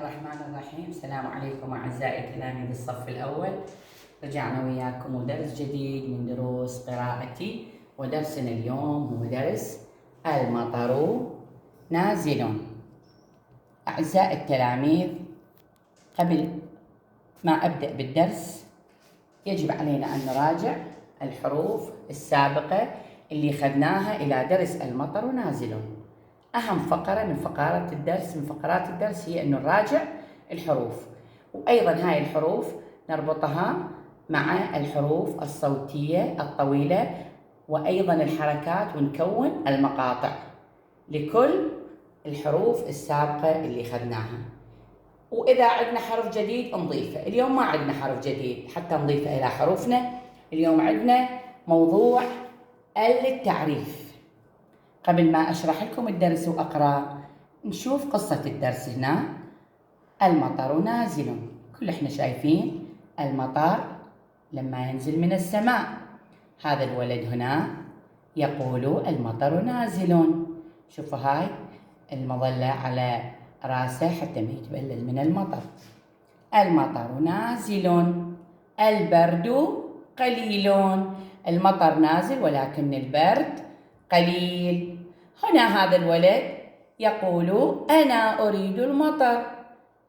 الرحمن الرحيم. السلام عليكم أعزائي تلاميذ الصف الأول. رجعنا وياكم ودرس جديد من دروس قراءتي، ودرسنا اليوم هو درس المطر نازل. أعزائي التلاميذ، قبل ما أبدأ بالدرس يجب علينا أن نراجع الحروف السابقة اللي خدناها إلى درس المطر نازل. أهم فقرة من فقرات الدرس هي أن نراجع الحروف، وأيضا هاي الحروف نربطها مع الحروف الصوتية الطويلة وأيضا الحركات، ونكون المقاطع لكل الحروف السابقة اللي خدناها. وإذا عندنا حرف جديد نضيفه. اليوم ما عندنا حرف جديد حتى نضيفه إلى حروفنا. اليوم عندنا موضوع التعريف. قبل ما أشرح لكم الدرس وأقرأ، نشوف قصة الدرس هنا. المطر نازل. كل احنا شايفين المطر لما ينزل من السماء. هذا الولد هنا يقول المطر نازل. شوفوا هاي المظلة على راسه حتى ما يتبلل من المطر. المطر نازل، البرد قليل. المطر نازل ولكن البرد قليل. هنا هذا الولد يقول أنا أريد المطر.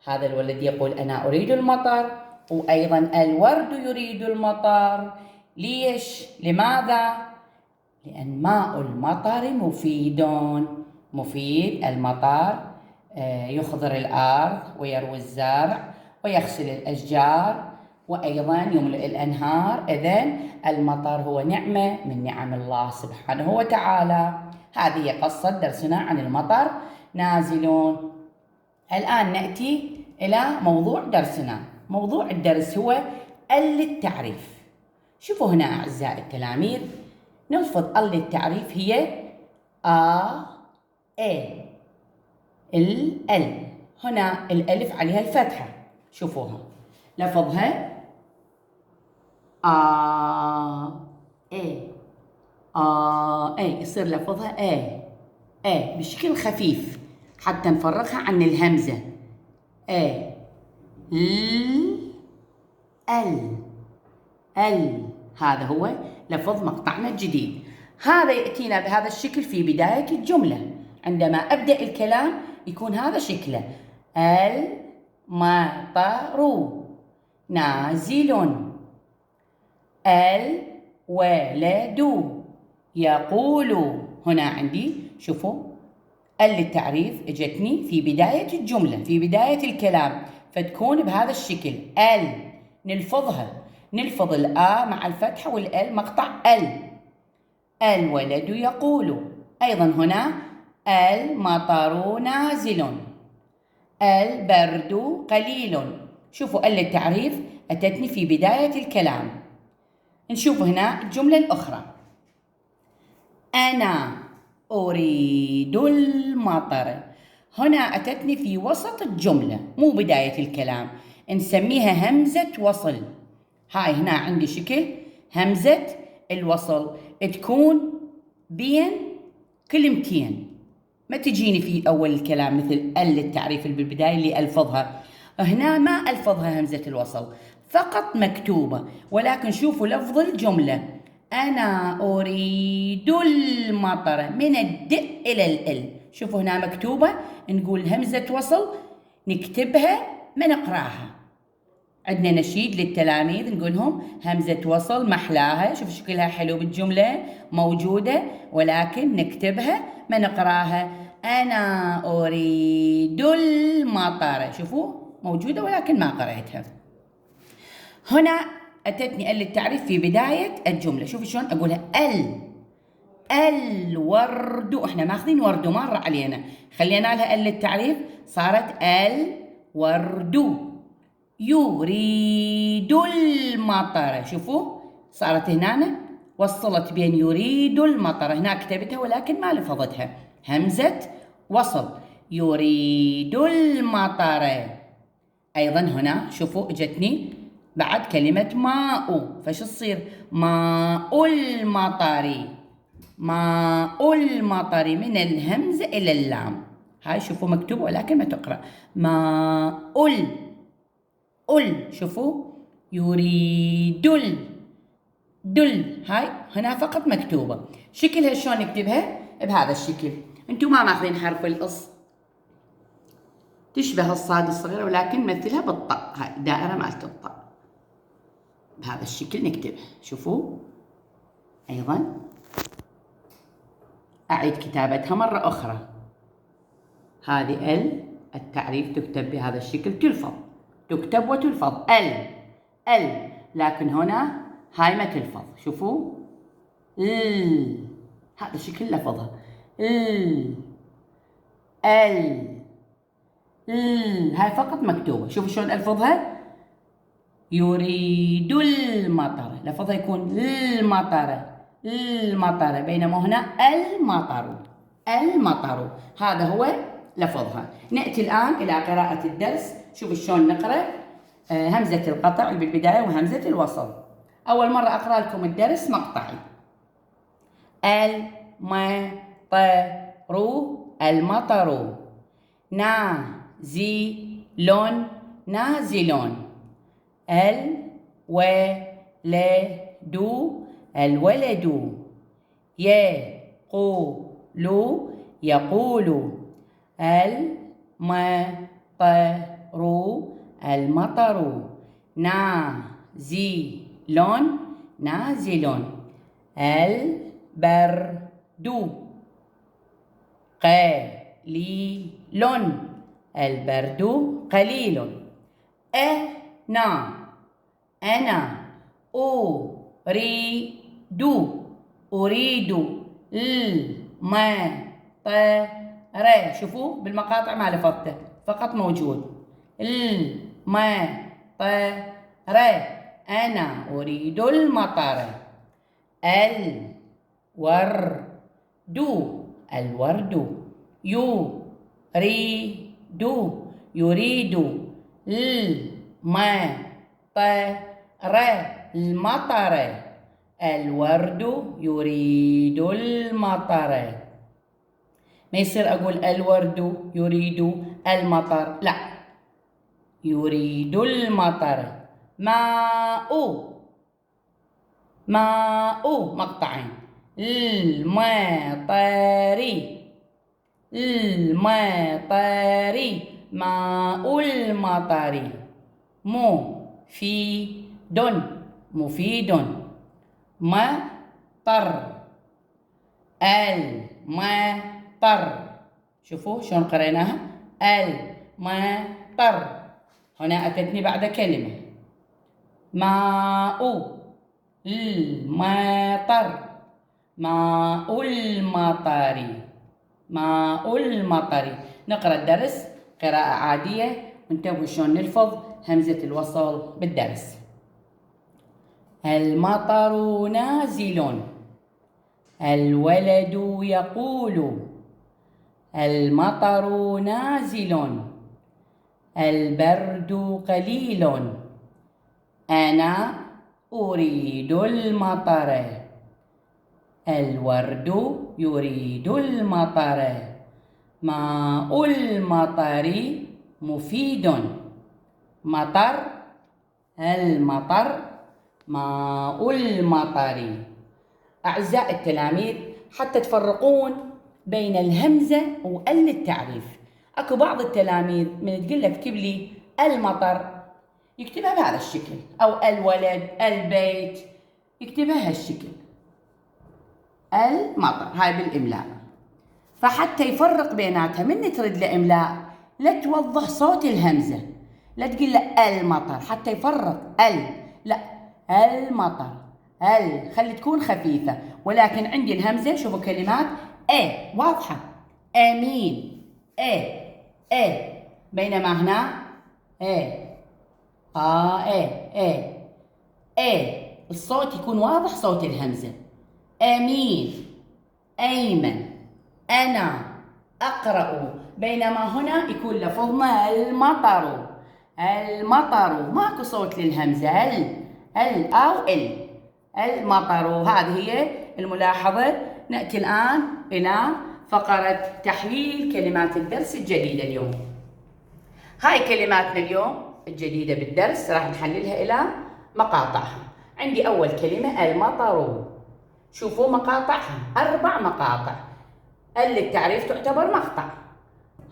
هذا الولد يقول أنا أريد المطر، وأيضا الورد يريد المطر. ليش؟ لماذا؟ لأن ماء المطر مفيد. المطر يخضر الأرض ويروي الزرع ويغسل الأشجار وأيضا يملئ الأنهار. إذن المطر هو نعمة من نعم الله سبحانه وتعالى. هذه قصة درسنا عن المطر نازلون. الآن نأتي إلى موضوع درسنا. موضوع الدرس هو التعريف. شوفوا هنا أعزائي التلاميذ، نلفظ التعريف هي ال. هنا الألف عليها الفتحة، شوفوها لفظها يصير لفظها بشكل خفيف حتى نفرقها عن الهمزة. هذا هو لفظ مقطعنا الجديد. هذا يأتينا بهذا الشكل في بداية الجملة. عندما أبدأ الكلام يكون هذا شكله: المطر نازل، الولد يقول. هنا عندي شوفوا التعريف اجتني في بداية الجملة، في بداية الكلام، فتكون بهذا الشكل. نلفظ الآ مع الفتحة والال مقطع الولد يقول. أيضا هنا المطر نازل، البرد قليل. شوفوا التعريف أتتني في بداية الكلام. نشوف هنا الجملة الأخرى: أنا أريد المطر. هنا أتتني في وسط الجملة مو بداية الكلام، نسميها همزة وصل. هاي هنا عندي شكل همزة الوصل، تكون بين كلمتين، ما تجيني في أول الكلام مثل التعريف اللي بالبداية اللي ألفظها. هنا ما ألفظها همزة الوصل، فقط مكتوبة. ولكن شوفوا لفظ الجملة: أنا أريد المطر، من الد إلى ال. شوفوا هنا مكتوبة، نقول همزة وصل نكتبها ما نقراها. عندنا نشيد للتلاميذ نقولهم همزة وصل محلاها. شوفوا شكلها حلو بالجملة موجودة، ولكن نكتبها ما نقراها. أنا أريد المطر، شوفوا موجودة ولكن ما قرأتها. هنا أتتني التعريف في بداية الجملة. شوفوا شلون أقولها: الورد. احنا ماخذين ورد ومر علينا، خلينا لها التعريف صارت الورد. يريد المطر. شوفوا صارت هنا وصلت بين يريد المطر. هنا كتبتها ولكن ما لفظتها، همزة وصل. يريد المطر. أيضا هنا شوفوا اجتني بعد كلمة ماء، فش تصير؟ ماء المطر. من الهمزة إلى اللام. هاي شوفوا مكتوب ولكن ما تقرأ. ماء شوفوا يريد دل، هاي هنا فقط مكتوبة. شكلها شلون نكتبها؟ بهذا الشكل. انتم ما ماخذين حرف الإص، تشبه الصاد الصغيرة ولكن مثلها بالطاء، هاي دائرة مالت الطاء. بهذا الشكل نكتبها. شوفوا أيضا أعيد كتابتها مرة أخرى. هذه التعريف تكتب بهذا الشكل، تكتب وتلفظ لكن هنا هاي ما تلفظ. شوفوا هذا شكل لفظها هاي فقط مكتوبة. شوفوا شلون ألفظها. يريد المطر، لفظها يكون المطر، بينما هنا المطر، هذا هو لفظها. نأتي الآن إلى قراءة الدرس. شوفوا شلون نقرأ همزة القطع بالبداية وهمزة الوصل. أول مرة أقرأ لكم الدرس مقطعي. المطر، نازل، الولد، يقول، المطر، نازل، البرد، قليل، أنا أريد المطر. شوفوا بالمقاطع ما لفظته، فقط موجود المطر. أنا أريد المطر. الورد، يريد المطر. الورد يريد المطر. ما يصير أقول الورد يريد المطر، لا، يريد المطر. ماء مقطعين. المطر، ماء المطر. مفيد، مطر، المطر. شوفوا شلون قريناها. المطر. هنا أتتني بعد كلمة ماء المطر، ماء المطر. نقرأ الدرس قراءة عادية وانتبهوا شلون نلفظ همزة الوصل بالدرس. المطر نازل، الولد يقول، المطر نازل، البرد قليل، أنا أريد المطر. الورد يريد المطر. ماء المطر مفيد. مطر، المطر، ماء المطر. أعزائي التلاميذ، حتى تفرقون بين الهمزة للتعريف. أكو بعض التلاميذ من تقول له اكتب لي المطر يكتبها بهذا الشكل، أو الولد، البيت، يكتبها هالشكل. المطر هاي بالإملاء. فحتى يفرق بيناتها من ترد له إملاء لا توضح صوت الهمزة، لا تقول له المطر حتى يفرق لا، المطر خلي تكون خفيفة. ولكن عندي الهمزة شوفوا كلمات واضحة، أمين، بينما هنا الصوت يكون واضح، صوت الهمزة. أمين، أيمن، أنا أقرأ، بينما هنا يكون لفظنا المطر. ماكو صوت للهمزة، أو المطر. هذه هي الملاحظة. نأتي الآن إلى فقرة تحليل كلمات الدرس الجديدة اليوم. هاي كلماتنا اليوم الجديدة بالدرس راح نحللها إلى مقاطعها. عندي أول كلمة المطر. شوفوا مقاطعها 4 مقاطع. للتعريف تعتبر مقطع.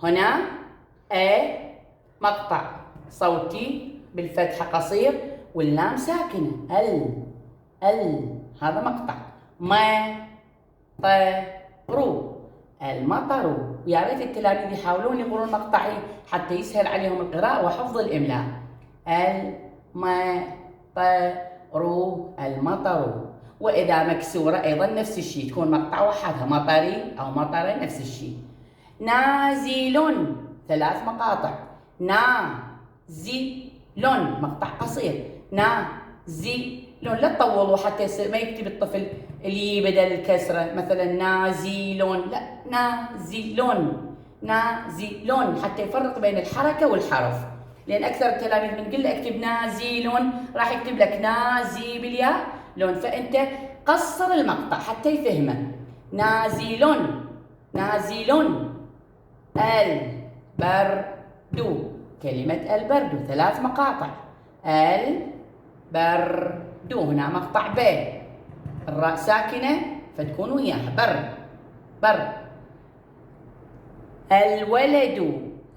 هنا مقطع صوتي بالفتحة قصير واللام ساكنة. هذا مقطع. المطر. ويا ريت التلاميذ يحاولون يقرون مقطعي حتى يسهل عليهم القراءة وحفظ الإملاء. المطر. وإذا مكسورة أيضا نفس الشيء، تكون مقطع وحدها، مطري أو مطر نفس الشيء. نازل 3 مقاطع. نازل مقطع قصير. نازل لا تطولوا حتى يصير ما يكتب الطفل اللي بدل الكسرة مثلا نازلون، لا نازلون حتى يفرق بين الحركة والحرف، لأن أكثر التلاميذ بنقول له اكتب نازلون راح يكتب لك نازي بالياء لون، فأنت قصر المقطع حتى يفهمه. نازلون البرد. كلمة البرد 3 مقاطع. البرد هنا مقطع ب، الراء ساكنة فتكون وياها بر.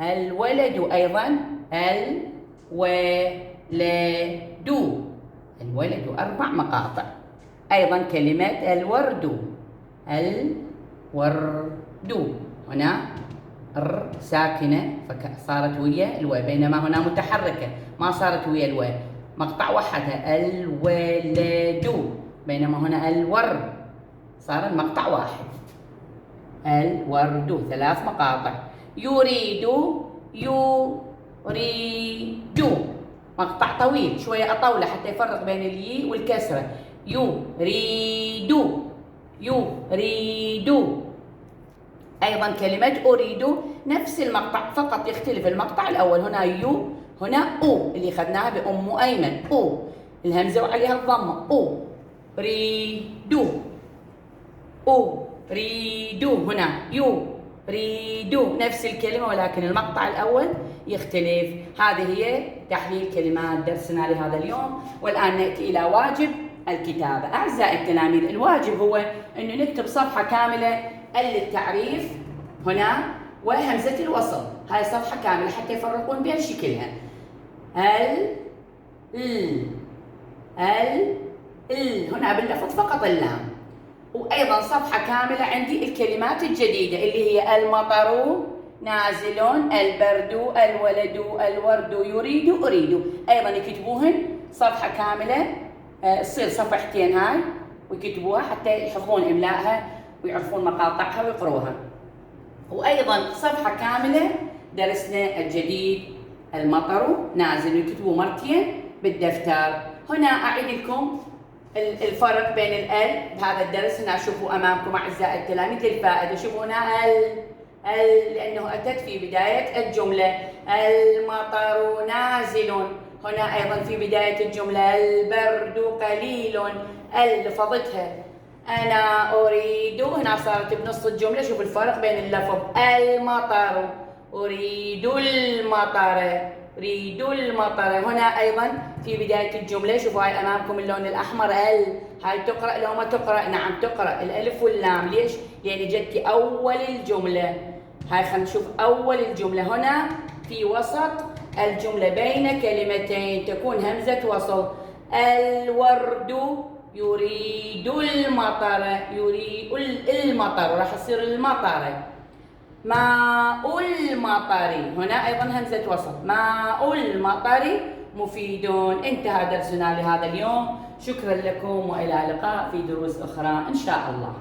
الولد أيضا الولد 4 مقاطع. أيضا كلمة الورد هنا ساكنة فصارت ويا الواو، بينما هنا متحركة ما صارت ويا الواو، مقطع وحدها. الولد، بينما هنا الورد صار المقطع واحد. الورد 3 مقاطع. يريد مقطع طويل شوية أطوله حتى يفرق بين الياء والكسرة. يريد. أيضا كلمة أريد نفس المقطع فقط يختلف المقطع الأول، هنا يو هنا أو اللي أخذناها بأم أيمن، أو الهمزة وعليها الضمة. ريدو هنا يريدو نفس الكلمة ولكن المقطع الأول يختلف. هذه هي تحليل كلمات درسنا لهذا اليوم. والآن نأتي إلى واجب الكتابة. أعزائي التلاميذ، الواجب هو أنه نكتب صفحة كاملة للتعريف هنا وهمزة الوصل، هاي صفحة كاملة حتى يفرقون بين شكلها. هنا باللفظ فقط اللام. وأيضا صفحة كاملة عندي الكلمات الجديدة اللي هي المطر، نازل، البرد، الولد، الورد، يريد، أريد. أيضا يكتبوهن صفحة كاملة، تصير صفحتين هاي ويكتبوها حتى يحفظون إملائها ويعرفون مقاطعها ويقروها. وأيضا صفحة كاملة درسنا الجديد المطر، نازل، يكتبوه مرتين بالدفتر. هنا أعيد لكم الفرق بين الال بهذا الدرس. هنا شوفوا امامكم اعزائي التلاميذ للفائده، شوفوا هنا لانه اتت في بدايه الجمله. المطر نازل. هنا ايضا في بدايه الجمله. البرد قليل. لفظتها. انا اريد، هنا صارت بنص الجمله. شوفوا الفرق بين اللفظ. المطر، اريد المطر، ريد المطر. هنا ايضا في بدايه الجمله شوفوا هاي امامكم اللون الاحمر. هاي تقرا لو ما تقرا؟ نعم تقرا، الالف واللام. ليش؟ لان جت اول الجمله. هاي خلينا نشوف اول الجمله. هنا في وسط الجمله بين كلمتين تكون همزه وصل. الورد يريد المطر، يريد المطر راح يصير المطر. ماء المطر، هنا أيضا همزة وصل. ماء المطر مفيد. انتهى درسنا لهذا اليوم. شكرا لكم وإلى اللقاء في دروس أخرى إن شاء الله.